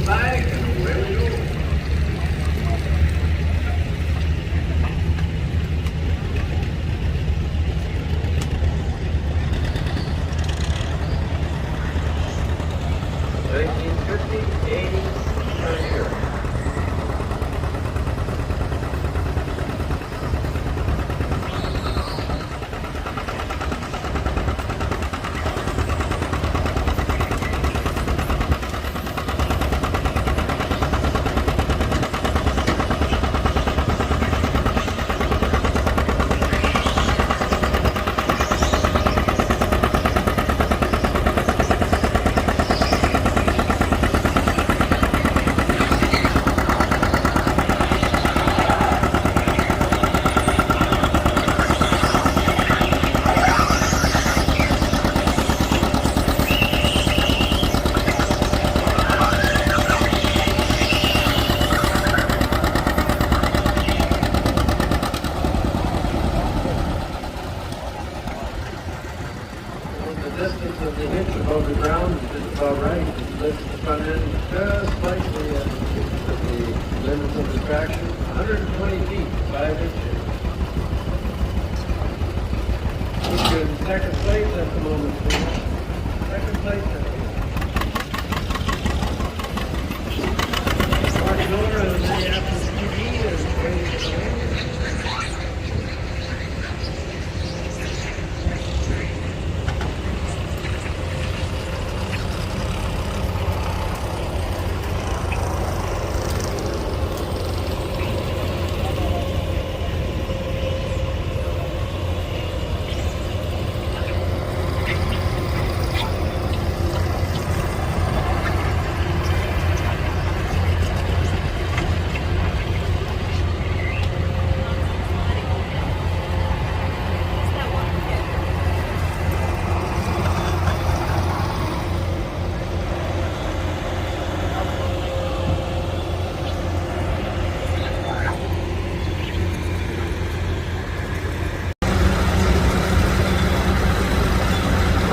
flag and away we go. Distance of the hitch above the ground is just about right. It lifts the front end just slightly at the limits of the traction. 120 feet, 5 inches. Looks good. Second place at the moment. Second place at the moment. Mark Miller and Minneapolis TV is waiting for him.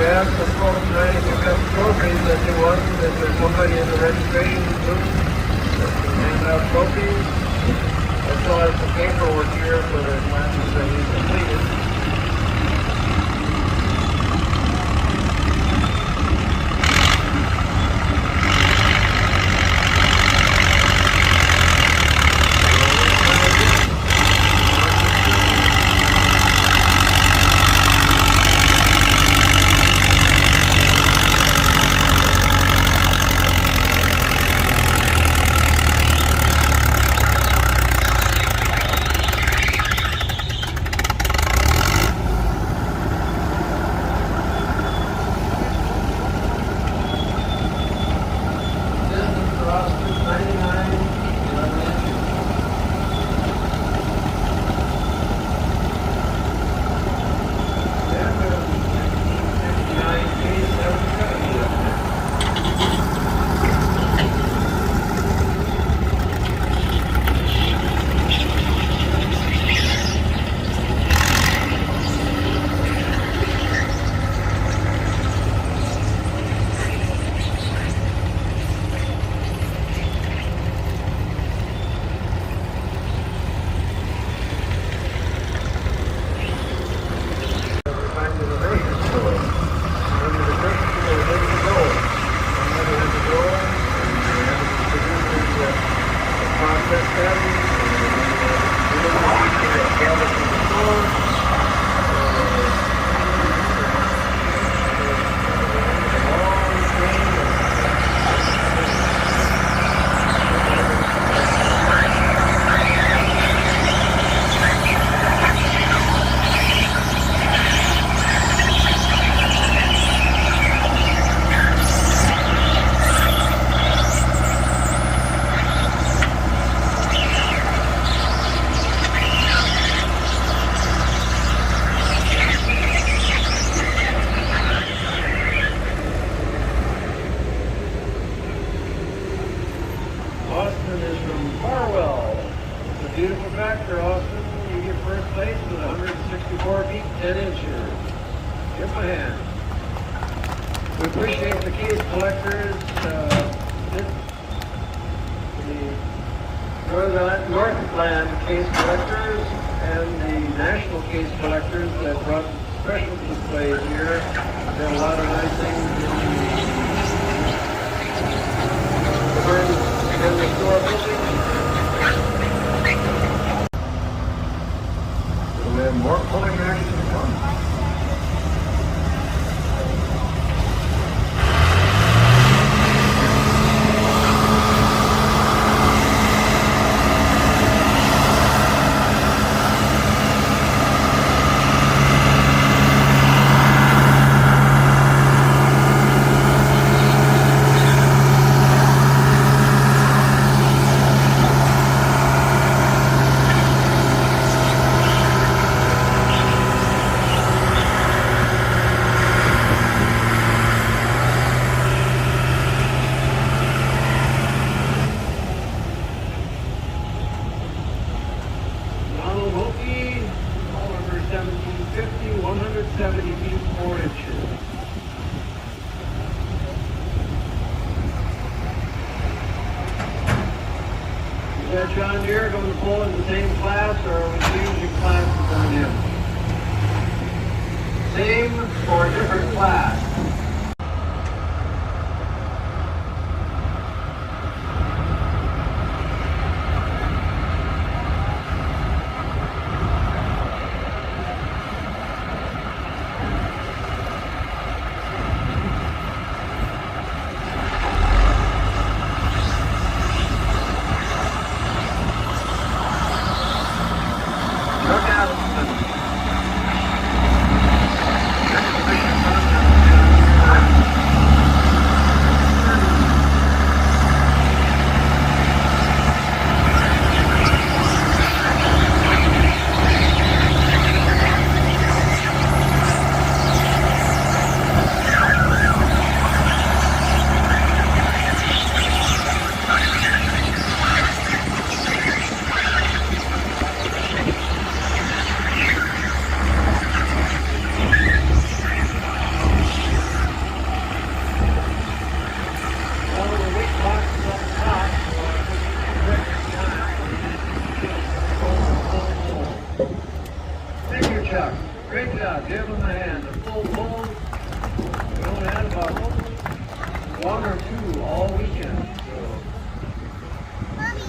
Ask the folks trying to pick up trophies that you want, if there's somebody in the registration booth that can hand out trophies. I still have some paperwork here for the classes that you completed. Beautiful tractor, Austin. You get first place with 164 feet, 10 inches. Give him a hand. We appreciate the case collectors. Newfoundland case collectors and the national case collectors that brought special displays here. There are a lot of nice things in the store building. We have more pulling action to come. Donald Hokie, call number 1750, 170 feet 4 inches. Is that John Deere going to pull in the same class, or are we changing classes on him? Same or different class? Look out. Thank you, Chuck. Great job. Give him a hand. A full pull. We only had about 1 or 2 all weekend. So,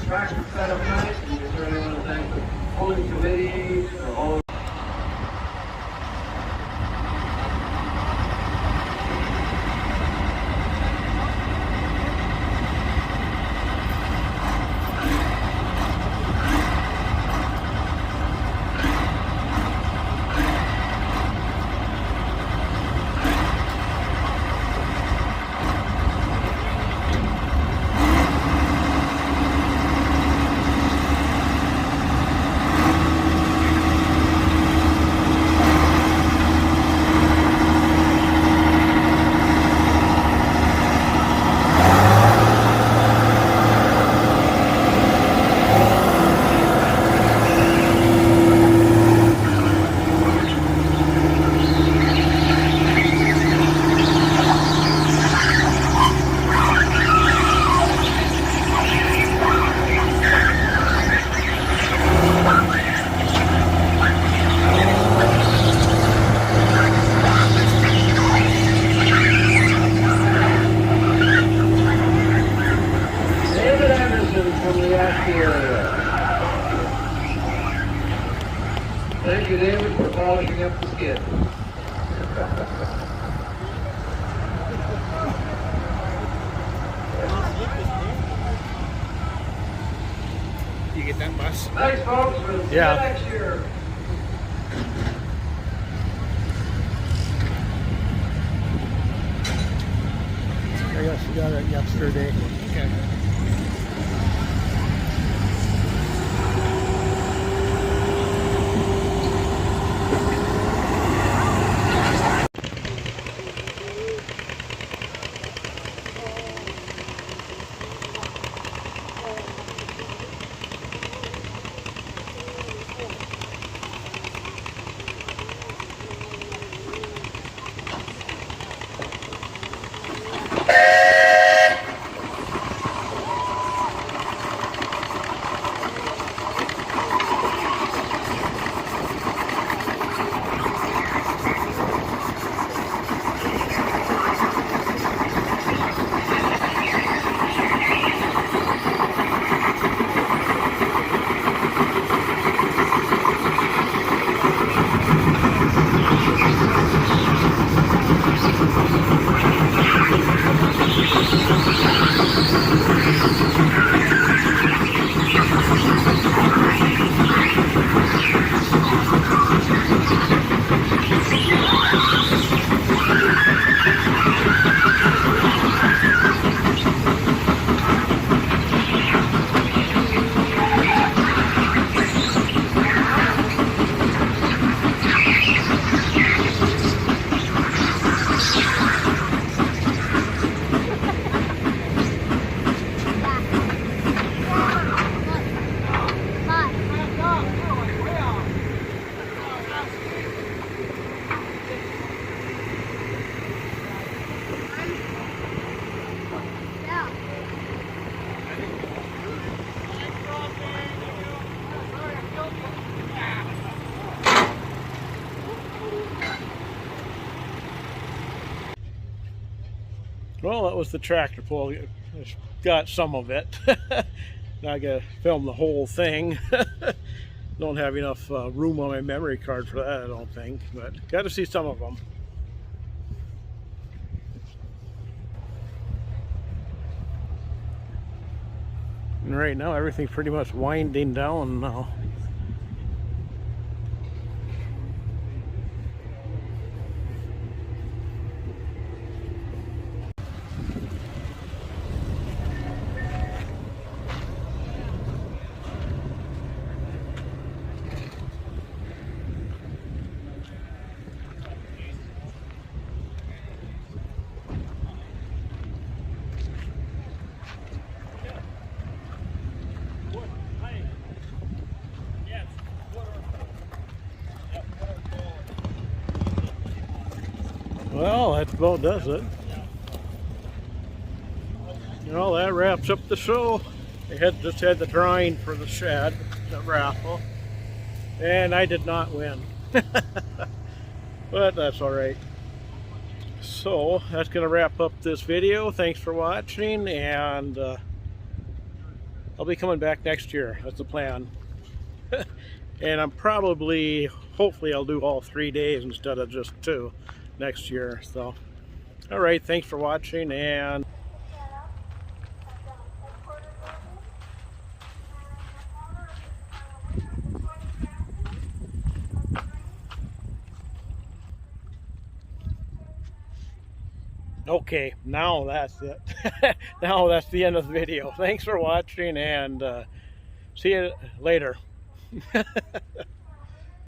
track was set up nice. We certainly want to thank the pulling committee for all. Thank you, David, for polishing up the skid. You get that bus? Thanks, folks. We'll see you next year. I guess you got it yesterday. Okay. Well, that was the tractor pull. I got some of it. Now I gotta film the whole thing. Don't have enough room on my memory card for that, I don't think, but got to see some of them. And right now everything's pretty much winding down now. Well, that about does it. Well, that wraps up the show. I just had the drawing for the shed, the raffle, and I did not win. But that's all right. So that's going to wrap up this video. Thanks for watching, and I'll be coming back next year. That's the plan. And I'm hopefully I'll do all 3 days instead of just 2 next year. So all right, thanks for watching, and okay, now that's it. Now that's the end of the video. Thanks for watching, and see you later.